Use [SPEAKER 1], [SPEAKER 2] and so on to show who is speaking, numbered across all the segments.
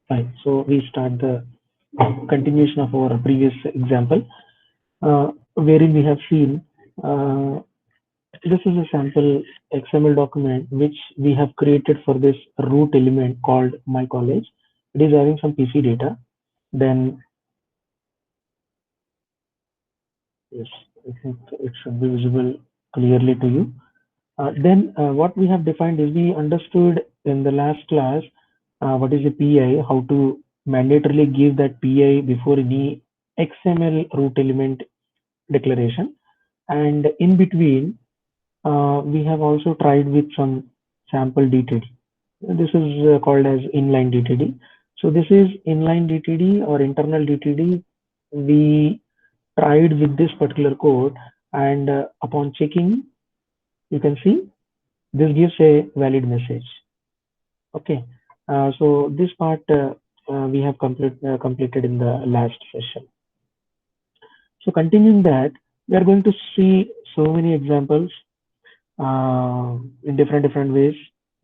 [SPEAKER 1] Fine. So we start the continuation of our previous example, wherein we have seen this is a sample XML document which we have created for this root element called my college. It is having some PC data. Then yes, I think it should be visible clearly to you. Then what we have defined is we understood in the last class what is a PI, how to mandatorily give that PI before any XML root element declaration. And in between, we have also tried with some sample DTD. This is called as inline DTD. So this is inline DTD or internal DTD. We tried with this particular code, and upon checking, you can see this gives a valid message. Okay, so this part we have completed in the last session. So continuing that, we are going to see so many examples in different ways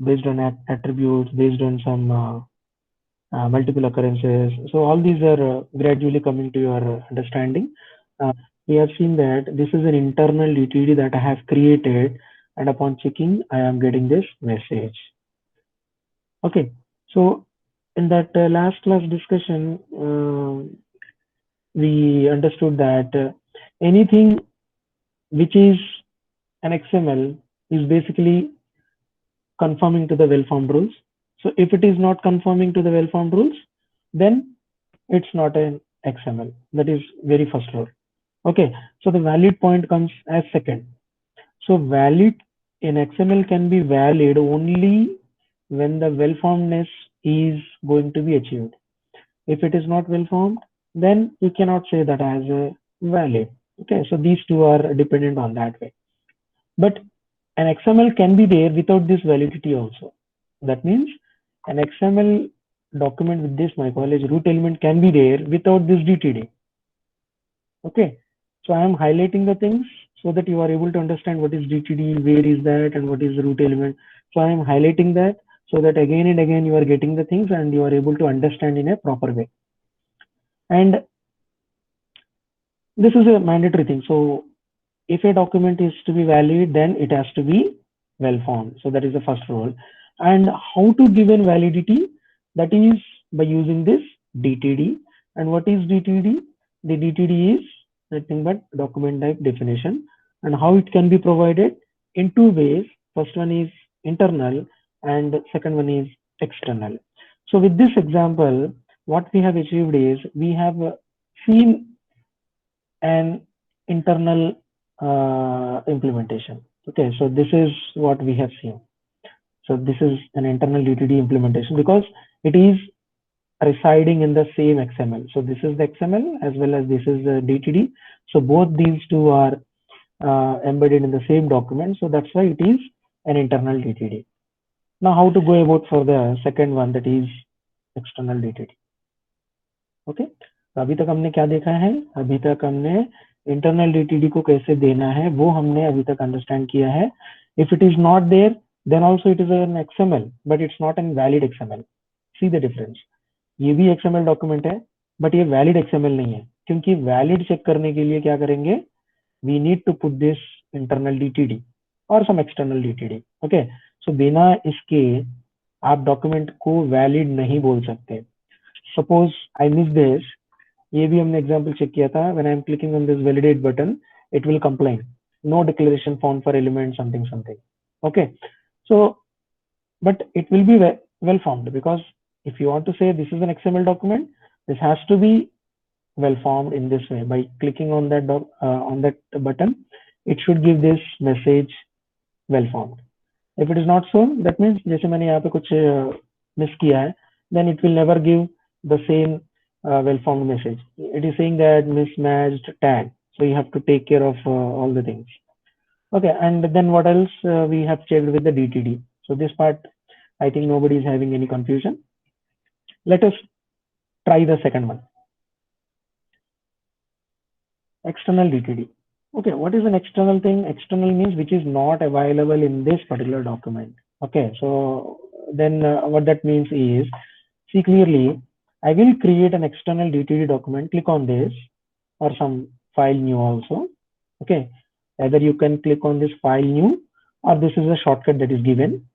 [SPEAKER 1] based on attributes, based on some multiple occurrences. So all these are gradually coming to your understanding. We have seen that this is an internal DTD that I have created, and upon checking, I am getting this message. Okay, so in that last class discussion, we understood that anything which is an XML is basically conforming to the well-formed rules. So if it is not conforming to the well-formed rules, then it's not an XML. That is very first rule. Okay, so the valid point comes as second. So valid in XML can be valid only when the well-formedness is going to be achieved. If it is not well-formed, then you cannot say that as a valid. Okay, so these two are dependent on that way. But an XML can be there without this validity also. That means an XML document with this my college root element can be there without this DTD. Okay, so I am highlighting the things so that you are able to understand what is DTD, where is that, and what is the root element. So I am highlighting that so that again and again you are getting the things and you are able to understand in a proper way. And this is a mandatory thing. So if a document is to be valid, then it has to be well formed. So that is the first rule. And how to give an validity? That is by using this DTD. And what is DTD? The DTD is nothing but document type definition. And how it can be provided in two ways. First one is internal and second one is external. So with this example, what we have achieved is we have seen an internal implementation. Okay, so this is what we have seen. So this is an internal DTD implementation because it is residing in the same XML. So this is the XML as well as this is the DTD. So both these two are embedded in the same document. So that's why it is an internal DTD. Now how to go about for the second one, that is external DTD. Okay, तो अभी तक हमने क्या देखा है? अभी तक हमने इंटरनल DTD को कैसे देना है वो हमने अभी तक अंडरस्टैंड किया है. If it is not there, then also it is an XML, but it's not an valid XML. See the difference. ये भी XML डॉक्यूमेंट है बट ये वैलिड XML नहीं है, क्योंकि वैलिड चेक करने के लिए क्या करेंगे? We need to put this internal DTD और some external DTD. Okay, so बिना इसके आप डॉक्यूमेंट को वैलिड नहीं बोल सकते. सपोज आई मिस दिस, ये भी हमने एग्जांपल चेक किया था. When I am clicking on this validate button, it will complain no declaration found for element something something. Okay, so but it will be well formed, because if you want to say this is an XML document, this has to be well formed in this way. By clicking on that button, it should give this message well formed. If it is not so, that means जैसे मैंने यहाँ पे कुछ miss किया है, then it will never give the same well formed message. It is saying that mismatched tag, so you have to take care of all the things. Okay, and then what else we have checked with the DTD. So this part, I think nobody is having any confusion. Let us try the second one. External DTD. Okay, what is an external thing? External means which is not available in this particular document. Okay, so then what that means is, see clearly, I will create an external DTD document. Click on this or some file new also. Okay, either you can click on this file new or this is a shortcut that is given.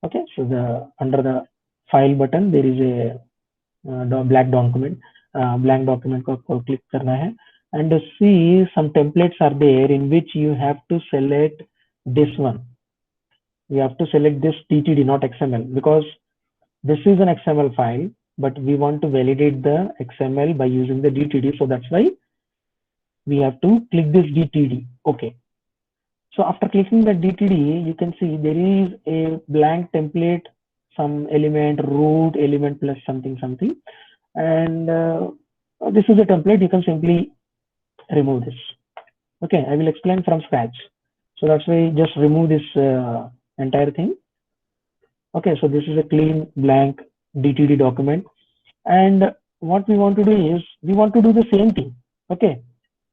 [SPEAKER 1] Okay, so the under the file button there is a black document, blank document को click करना है, and see some templates are there in which you have to select this one. You have to select this DTD, not XML, because this is an XML file, but we want to validate the XML by using the DTD. So that's why we have to click this DTD. Okay. So after clicking the DTD, you can see there is a blank template, some element, root element plus something, something. And this is a template. You can simply remove this. Okay. I will explain from scratch. So that's why just remove this entire thing. Okay. So this is a clean blank DTD document. And what we want to do is we want to do the same thing. Okay.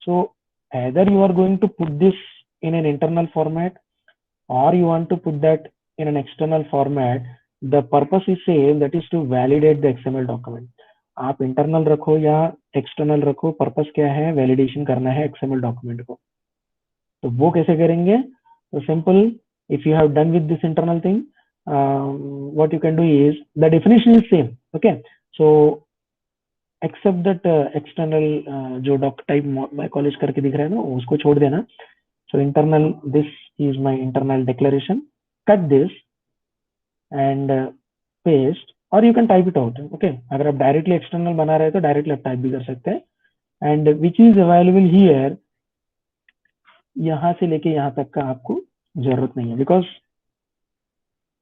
[SPEAKER 1] So either you are going to put this in an internal format or you want to put that in an external format. The purpose is same, that is to validate the XML document. आप internal रखो या external रखो, purpose क्या है, validation करना है XML document को. तो वो कैसे करेंगे? तो simple, if you have done with this internal thing, what you can do is the definition is same. Okay, so except that external जो doc type my college करके दिख रहा है ना, उसको छोड़ देना. So internal, this is my internal declaration. Cut this and paste, or you can type it out. Okay, अगर आप directly external बना रहे हैं तो directly आप type भी कर सकते हैं. And which is available here, यहाँ से लेके यहाँ तक का आपको जरूरत नहीं है, because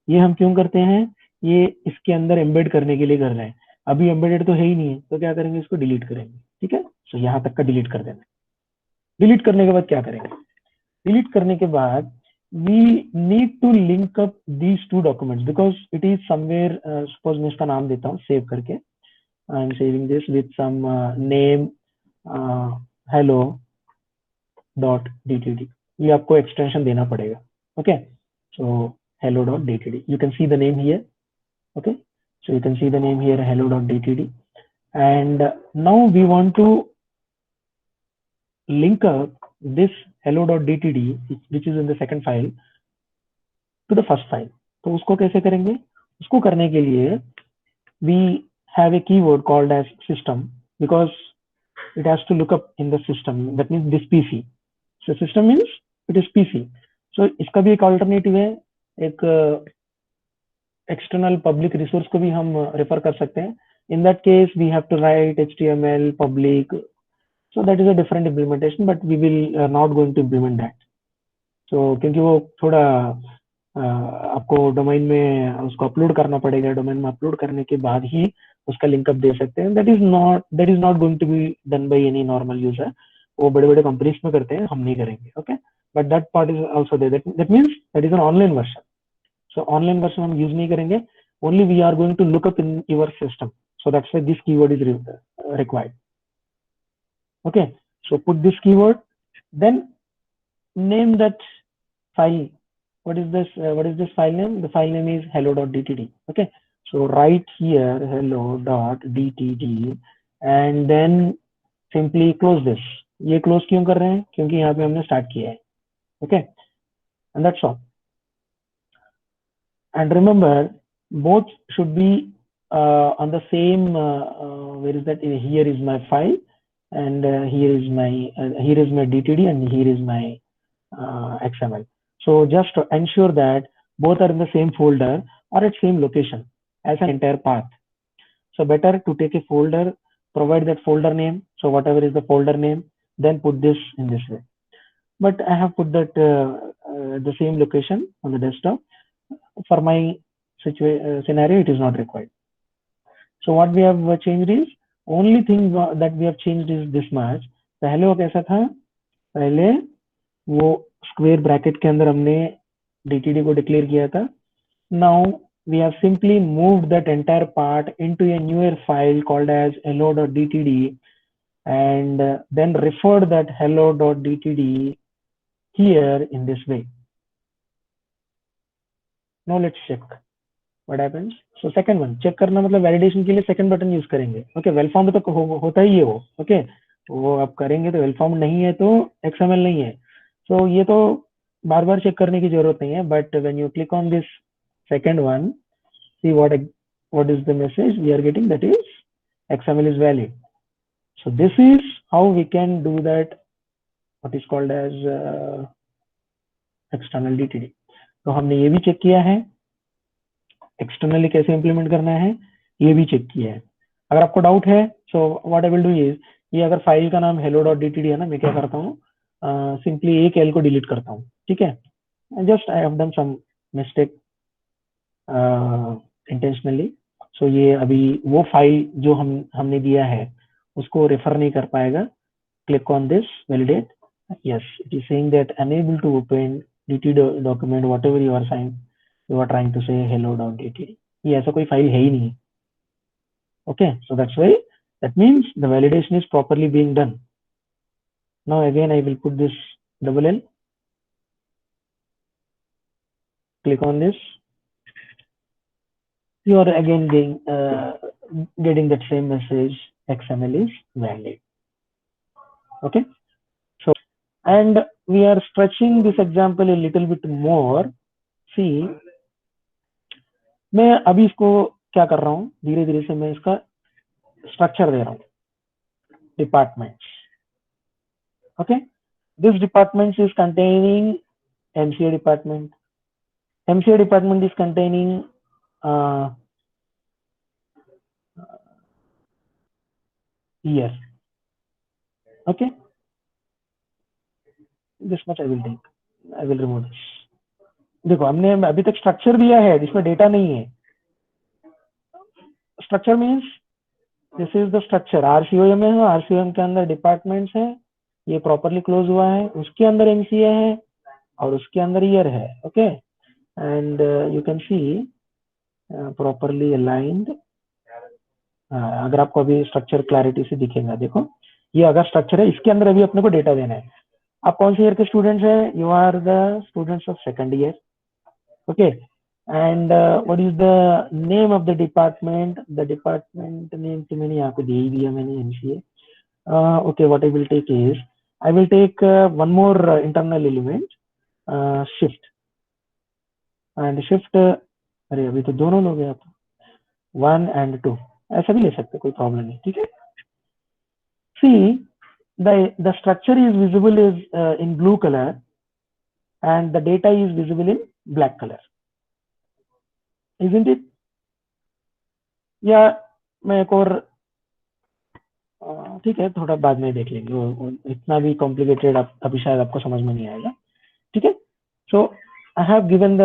[SPEAKER 1] ये हम क्यों करते हैं, ये इसके अंदर एम्बेड करने के लिए कर रहे हैं. अभी एम्बेडेड तो है ही नहीं है, तो क्या करेंगे, इसको डिलीट करेंगे. ठीक है, तो यहाँ तक का डिलीट कर देना. डिलीट करने के बाद क्या करेंगे, डिलीट करने के बाद we need to link up these two documents because it is somewhere, suppose मैं इसका नाम देता हूँ सेव करके, I am saving this with some name hello dot dtd. ये आपको extension देना पड़ेगा. Okay, so hello dot dtd, you can see the name here. Okay, so you can see the name here, hello dot dtd, and now we want to link up this hello.dtd which is in the second file to the first file. तो उसको कैसे करेंगे, उसको करने के लिए we have a keyword called as system because it has to look up in the system, that means this PC. So system means it is PC. So इसका भी एक alternative है, एक external public resource को भी हम refer कर सकते हैं. In that case we have to write HTML public. So that is a different implementation, but we will not going to implement that. So क्योंकि वो थोड़ा आपको डोमेन में उसको अपलोड करना पड़ेगा, डोमेन में अपलोड करने के बाद ही उसका लिंकअप दे सकते हैं. that is not going to be done by any normal user. वो बड़े बड़े कंपनीज में करते हैं, हम नहीं करेंगे. Okay, but that part is also there. That means that is an online version. So online version हम use नहीं करेंगे, only we are going to look up in your system. So that's why this keyword is required. Okay, so put this keyword, then name that file. What is this file name? The file name is hello.dtd. Okay, so write here hello.dtd and then simply close this. ये close क्यों कर रहे हैं, क्योंकि यहाँ पे हमने start किया है. Okay, and that's all. And remember, both should be on the same where is that, here is my file and here is my DTD and here is my XML. So just to ensure that both are in the same folder or at same location as an entire path. So better to take a folder, provide that folder name. So whatever is the folder name, then put this in this way. But I have put that the same location on the desktop. For my scenario, it is not required. So what we have changed is, only thing that we have changed is this much. पहले वो कैसा था, पहले वो square bracket के अंदर हमने DTD को डिक्लेयर किया था. Now we have simply moved that entire part into a newer file called as hello.dtd and then referred that hello.dtd here in this way. Now let's check what happens. So second one check करना मतलब validation के लिए second button use करेंगे। Okay well form तो होता ही है वो। Okay वो आप करेंगे तो वेल फॉर्म नहीं है तो XML नहीं है। सो ये तो बार बार चेक करने की जरूरत नहीं है, but when you click on this second one, see what is the message we are getting, that is XML is valid. So this is how we can do that, what is called as external DTD. तो हमने ये भी check किया है externally कैसे implement करना है, ये भी चेक किया है। अगर आपको डाउट है so what I will do is, ये अगर फाइल का नाम hello.dtd है ना, मैं क्या करता हूँ सिंपली एक एल को डिलीट करता हूँ। ठीक है, just I have done some mistake intentionally. So ये अभी वो फाइल जो हमने दिया है उसको रेफर नहीं कर पाएगा। Click on this validate, yes it is saying that unable to open DTD document whatever you are trying to say hello.dtd। ये ऐसा कोई फाइल है ही नहीं। Okay, so that's why, that means the validation is properly being done. Now again I will put this double L, click on this, you are again getting that same message, XML is valid. Okay, so and we are stretching this example a little bit more. See, मैं अभी इसको क्या कर रहा हूँ, धीरे धीरे से मैं इसका स्ट्रक्चर दे रहा हूँ। Departments, okay, this department is containing MCA department. MCA department is containing year. Okay, this much I will take, I will remove this. देखो हमने अभी तक स्ट्रक्चर दिया है जिसमें डेटा नहीं है। Structure means this is the structure, RCOM है, RCOM के अंदर डिपार्टमेंट्स है, ये प्रॉपरली क्लोज हुआ है, उसके अंदर MCA है और उसके अंदर ईयर है। Okay and you can see properly aligned. अगर आपको अभी स्ट्रक्चर क्लैरिटी से दिखेगा, देखो ये अगर स्ट्रक्चर है, इसके अंदर अभी अपने को डेटा देना है। आप कौन से ईयर के स्टूडेंट्स हैं? You are the students of second year. Okay and what is the name of the department? The department name तो मैंने यहाँ पे दे ही दिया, मैंने MCA। Okay what I will take is, I will take one more internal element, shift. And shift, अरे अभी तो दोनों लोग हैं आप, 1 and 2 ऐसा भी ले सकते, कोई प्रॉब्लम नहीं। ठीक है, see the structure is visible is in blue color and the data is visible in black color, isn't it? या मैं एक और ठीक है थोड़ा बाद में देख लेंगे, वो इतना भी कॉम्प्लिकेटेड अभी शायद आपको समझ में नहीं आएगा। ठीक है, so I have given the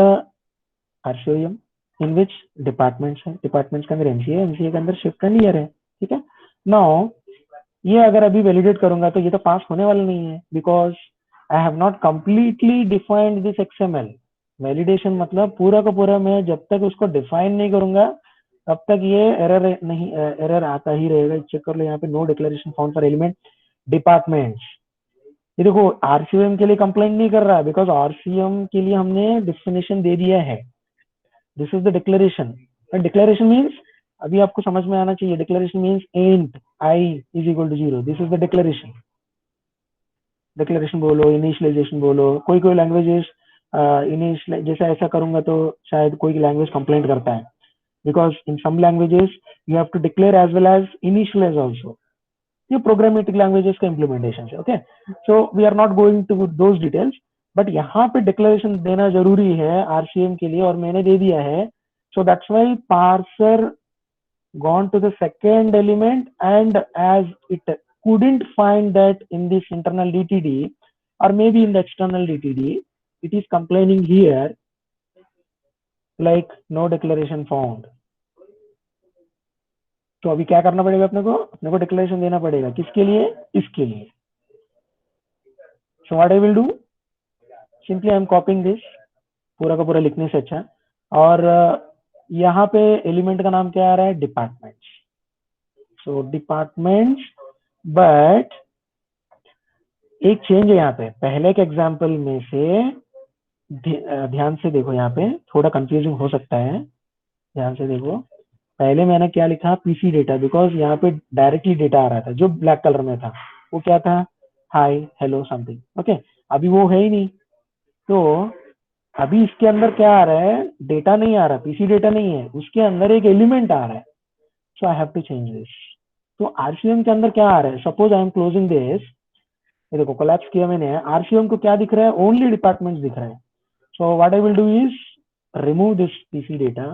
[SPEAKER 1] RCOM in which departments है, डिपार्टमेंट्स के अंदर MCA के अंदर शिफ्ट एंड ईयर है। ठीक है, नाउ ये अगर अभी वैलिडेट करूंगा तो ये तो पास होने वाला नहीं है, because I have not completely defined this XML। Validation मतलब पूरा का पूरा मैं जब तक उसको डिफाइन नहीं करूंगा तब तक ये एरर नहीं, एरर आता ही रहेगा। चेक कर लो यहाँ पे, no declaration found for element departments. ये देखो RCOM के लिए कंप्लेंट नहीं कर रहा, बिकॉज RCOM के लिए हमने डेफिनेशन दे दिया है। This is the declaration. Declaration means अभी आपको समझ में आना चाहिए, declaration means int I is equal to 0, this is the declaration. Declaration बोलो, इनिशियलाइजेशन बोलो, कोई कोई लैंग्वेजेस इनिशियल जैसा ऐसा करूंगा तो शायद कोई लैंग्वेज कंप्लेंट करता है, because in some languages you have to declare as well as initialise also. ये प्रोग्रामेटिक लैंग्वेजेस का इम्प्लीमेंटेशन है। Okay so we are not going to those details, but यहाँ पे डिक्लेरेशन देना जरूरी है RCM के लिए और मैंने दे दिया है। So that's why parser gone to the second element, and as it couldn't find that in this internal DTD or maybe in the external DTD, it is complaining here like no declaration found. तो अभी क्या करना पड़ेगा अपने को declaration देना पड़ेगा, किसके लिए? इसके लिए। सो what I will do, simply I am कॉपिंग this, पूरा का पूरा लिखने से अच्छा। और यहाँ पे एलिमेंट का नाम क्या आ रहा है? डिपार्टमेंट्स। सो डिपार्टमेंट्स, बट एक चेंज है यहाँ पे, पहले के एग्जाम्पल में से ध्यान से देखो, यहाँ पे थोड़ा कंफ्यूजिंग हो सकता है, ध्यान से देखो, पहले मैंने क्या लिखा, पीसी डेटा, बिकॉज यहाँ पे डायरेक्टली डेटा आ रहा था। जो ब्लैक कलर में था वो क्या था, हाई हेलो समथिंग, ओके। अभी वो है ही नहीं, तो अभी इसके अंदर क्या आ रहा है, डेटा नहीं आ रहा, पीसी डेटा नहीं है, उसके अंदर एक एलिमेंट आ रहा है। So I have to change this. तो आरसीएम के अंदर क्या आ रहा है, suppose I am closing this, ये देखो कोलैप्स किया मैंने, आरसीएम को क्या दिख रहा है, ओनली डिपार्टमेंट दिख रहा है। So what I will do is remove this PC data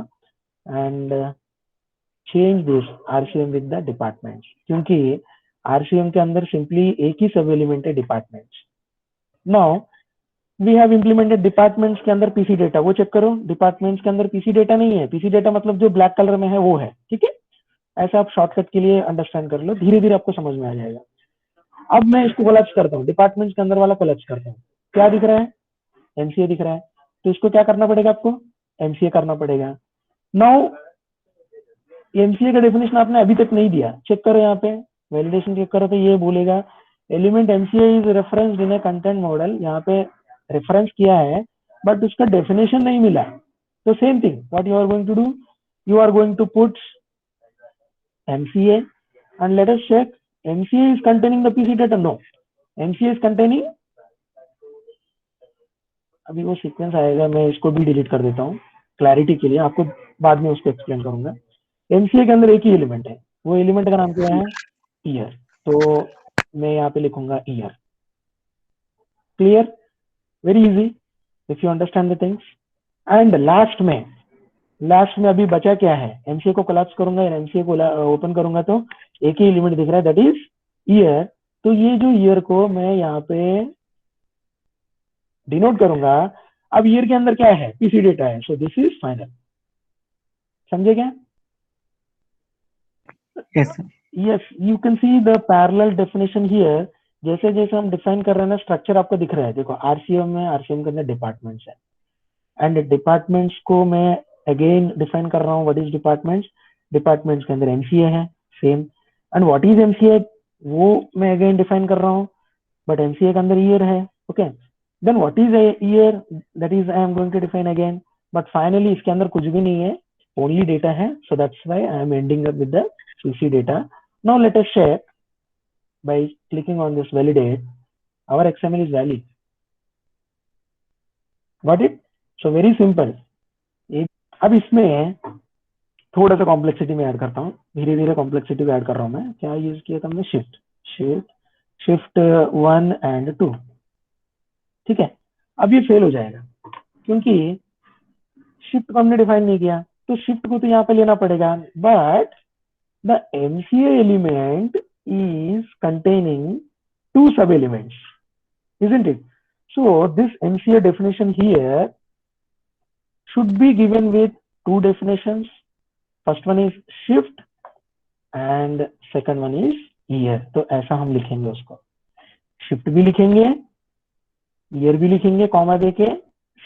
[SPEAKER 1] and change this RCM with the departments, क्योंकि आरसीएम के अंदर सिंपली एक ही सब एलिमेंट है, departments. Now we have implemented departments के अंदर पीसी डेटा, वो चेक करो, डिपार्टमेंट्स के अंदर पीसी डेटा नहीं है। पीसी डेटा मतलब जो ब्लैक कलर में है वो है, ठीक है। ऐसा आप शॉर्टकट के लिए अंडरस्टैंड कर लो, धीरे धीरे आपको समझ में आ जाएगा। अब मैं इसको कोलैप्स करता हूँ, डिपार्टमेंट्स के अंदर वाला कोलैप्स करता हूँ। क्या दिख रहा है, एमसीए दिख रहा है। तो इसको क्या करना पड़ेगा आपको, एमसीए करना पड़ेगा। नाउ एमसीए का डेफिनेशन आपने अभी तक नहीं दिया, चेक करो यहाँ पे, वैलिडेशन चेक करो तो ये बोलेगा element MCA is referenced in a content model. यहाँ पे रेफरेंस किया है बट उसका डेफिनेशन नहीं मिला। तो same thing what you are going to do, you are going to put MCA and let us check MCA is containing the PC data. No, MCA is containing, अभी वो sequence आएगा, मैं इसको भी डिलीट कर देता हूँ क्लैरिटी के लिए, आपको बाद में उसको एक्सप्लेन करूंगा। MCA के अंदर एक ही एलिमेंट है, वो एलिमेंट का नाम क्या है, ईयर। तो मैं यहाँ पे लिखूंगा year. Clear, very easy if you understand the things. And last में अभी बचा क्या है, एमसीए को कोलैप्स करूंगा या एमसीए को ओपन करूंगा तो एक ही एलिमेंट दिख रहा है, दैट इज ईयर। तो ये जो ईयर को मैं यहाँ पे डिनोट करूंगा। अब ईयर के अंदर क्या है, पीसी डेटा है, सो दिस इज फाइनल। समझे क्या?
[SPEAKER 2] Yes, sir.
[SPEAKER 1] Yes, you can see the parallel definition here. जैसे जैसे हम डिफाइन कर रहे हैं ना, स्ट्रक्चर आपको दिख रहा है। देखो आरसीएम में, आरसीएम के अंदर डिपार्टमेंट्स है, एंड डिपार्टमेंट्स को मैं अगेन डिफाइन कर रहा हूँ। व्हाट इज डिपार्टमेंट्स, डिपार्टमेंट्स के अंदर एमसीए है, same. And what is MCA, वो मैं अगेन डिफाइन कर रहा हूँ, बट एमसीए के अंदर ईयर है, okay. Then what is a year, that is I am going to define again, but finally इसके अंदर कुछ भी नहीं है, ओनली डेटा है। So that's why I am ending up with the CC data. Now let us check by clicking on this validate, our XML is valid. Got it? So very simple. अब इसमें थोड़ा सा complexity में add करता हूँ, धीरे धीरे complexity को ऐड कर रहा हूँ मैं। क्या यूज किया था हमने, शिफ्ट, शिफ्ट 1 एंड 2, ठीक है। अब ये फेल हो जाएगा क्योंकि शिफ्ट को हमने डिफाइन नहीं किया, तो शिफ्ट को तो यहाँ पे लेना पड़ेगा, but the MCA element is containing two sub elements, isn't it? So this MCA definition here should be given with two definitions. First one is shift and second one is year. तो ऐसा हम लिखेंगे उसको, shift भी लिखेंगे, year भी लिखेंगे, comma देके,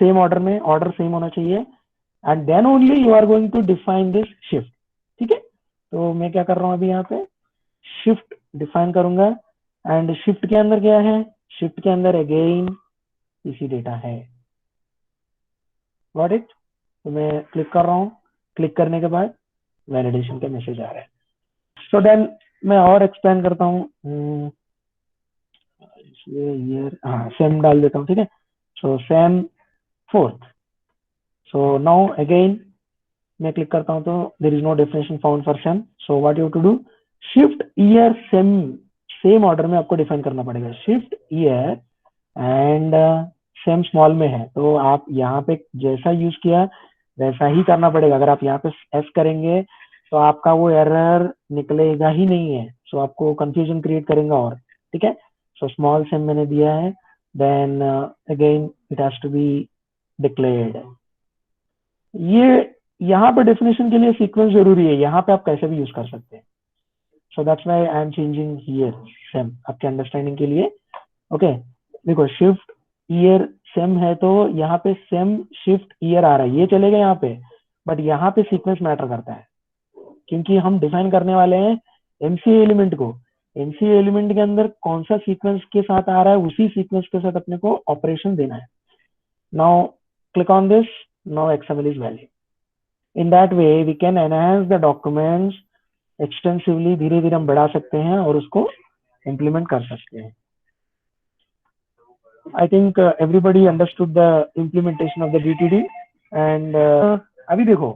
[SPEAKER 1] सेम ऑर्डर में, ऑर्डर सेम होना चाहिए, and then only you are going to define this shift, ठीक है। तो मैं क्या कर रहा हूँ अभी यहाँ पे, शिफ्ट डिफाइन करूंगा, एंड शिफ्ट के अंदर क्या है, शिफ्ट के अंदर अगेन पीसी डेटा है। Got it? तो मैं क्लिक कर रहा हूँ, क्लिक करने के बाद वैलिडेशन का मैसेज आ रहा है। सो देन मैं और एक्सप्लेन करता हूँ, ईयर, हाँ सेम डाल देता हूँ, ठीक है। So same 4th। So now again मैं क्लिक करता हूँ तो there is no definition found for same. So what you to do, shift year same, same order में आपको डिफाइन करना पड़ेगा, shift year and same small में है, तो आप यहाँ पे जैसा यूज किया वैसा ही करना पड़ेगा। अगर आप यहाँ पे एस करेंगे तो आपका वो एरर निकलेगा ही नहीं है, सो आपको कंफ्यूजन क्रिएट करेगा और, ठीक है। सो स्मॉल सेम मैंने दिया है, then again it has to be declared. ये यहाँ पे डेफिनेशन के लिए सीक्वेंस जरूरी है, यहाँ पे आप कैसे भी यूज कर सकते हैं। सो that's why I am changing here same, आपके अंडरस्टैंडिंग के लिए, ओके। देखो शिफ्ट ईयर सेम है, तो यहाँ पे सेम शिफ्ट ईयर आ रहा है, ये चलेगा यहाँ पे, बट यहाँ पे सीक्वेंस मैटर करता है, क्योंकि हम डिफाइन करने वाले हैं एमसीए एलिमेंट को। एमसीए एलिमेंट के अंदर कौन सा सीक्वेंस के साथ आ रहा है, उसी सीक्वेंस के साथ अपने को ऑपरेशन देना है। Now click on this, now XML is valid. In that way we can enhance the documents extensively, धीरे धीरे हम बढ़ा सकते हैं और उसको इम्प्लीमेंट कर सकते हैं. I think everybody understood the implementation of the DTD and अभी देखो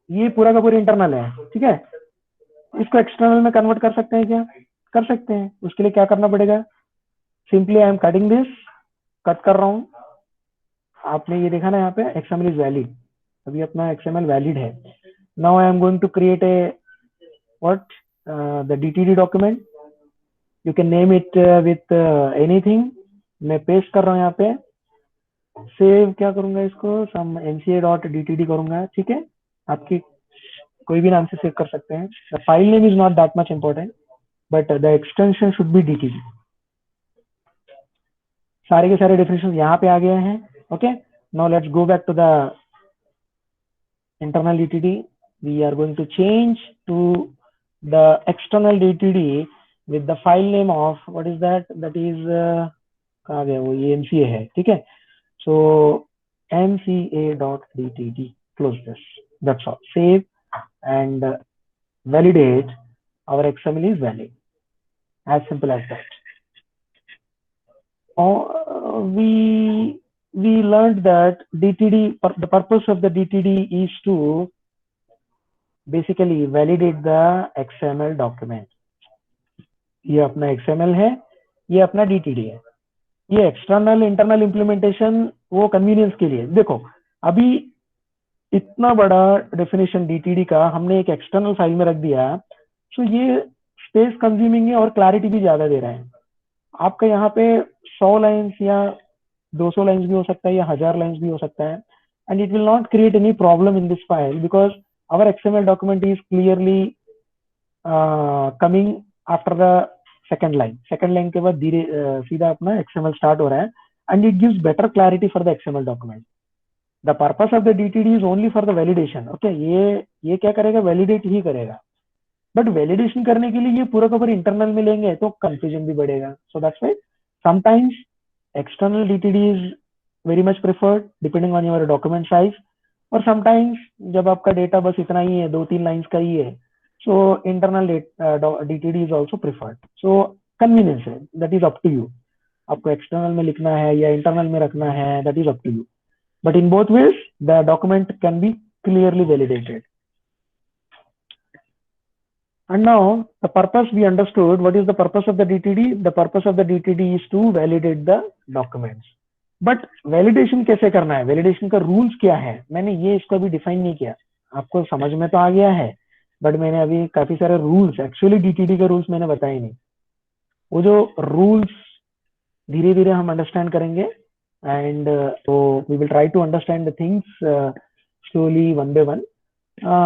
[SPEAKER 1] ये पूरा का पूरा इंटरनल है, ठीक है. इसको एक्सटर्नल में कन्वर्ट कर सकते हैं क्या? कर सकते हैं. उसके लिए क्या करना पड़ेगा? Simply I am cutting this, cut कर रहा हूं. आपने ये देखा ना यहाँ पे XML इज वैलिड, अभी अपना XML वैलिड है. Now I am going to create a what the DTD document. You can name it with anything. मैं पेस्ट कर रहा हूँ यहाँ पे. सेव क्या करूंगा इसको, सम nca.dtd करूंगा, ठीक है. आपकी कोई भी नाम से सेव कर सकते हैं. The file name is not that much important but the extension should be DTD. सारे के सारे डेफिनेशन यहाँ पे आ गए हैं. Okay, now let's go back to the internal DTD. We are going to change to the external DTD with the file name of what is that is कहाँ गया वो, ये MCA है, ठीक है. So mca.dtd, close this, that's all. Save and validate our XML is valid, as simple as that. We learned that DTD, the purpose of the DTD is to basically validate the XML document. ये अपना XML है, ये अपना DTD है. ये external internal implementation वो convenience के लिए. देखो अभी इतना बड़ा डेफिनेशन DTD का हमने एक एक्सटर्नल फाइल में रख दिया, तो ये स्पेस कंज्यूमिंग है और क्लैरिटी भी ज्यादा दे रहा है. आपका यहाँ पे 100 लाइन्स या 200 लाइन्स भी हो सकता है या 1000 लाइन्स भी हो सकता है. And it will not create any problem in this file because our XML document is clearly coming after the second line. Second line के बाद धीरे सीधा अपना XML स्टार्ट हो रहा है and it gives better clarity for the XML document. The purpose of the DTD is only for the validation. Okay, ये क्या करेगा, वैलिडेट ही करेगा. बट वैलिडेशन करने के लिए ये पूरा का पूरा इंटरनल में लेंगे तो कंफ्यूजन भी बढ़ेगा. सो that's why sometimes external DTD is very much preferred depending on your document size. और समटाइम्स जब आपका डेटा बस इतना ही है, 2-3 लाइन्स का ही है, so internal DTD is also preferred. So convenience है, that is up to you. आपको external में लिखना है या internal में रखना है, that is up to you. But in both ways, the document can be clearly validated. And now the purpose we understood. What is the purpose of the DTD? The purpose of the DTD is to validate the documents. But validation कैसे करना है, validation का rules क्या है, मैंने ये इसको अभी define नहीं किया. आपको समझ में तो आ गया है बट मैंने अभी काफी सारे रूल्स, एक्चुअली DTD के रूल्स मैंने बताए नहीं. वो जो रूल्स धीरे धीरे हम अंडरस्टैंड करेंगे and so we will try to understand the things slowly one by one.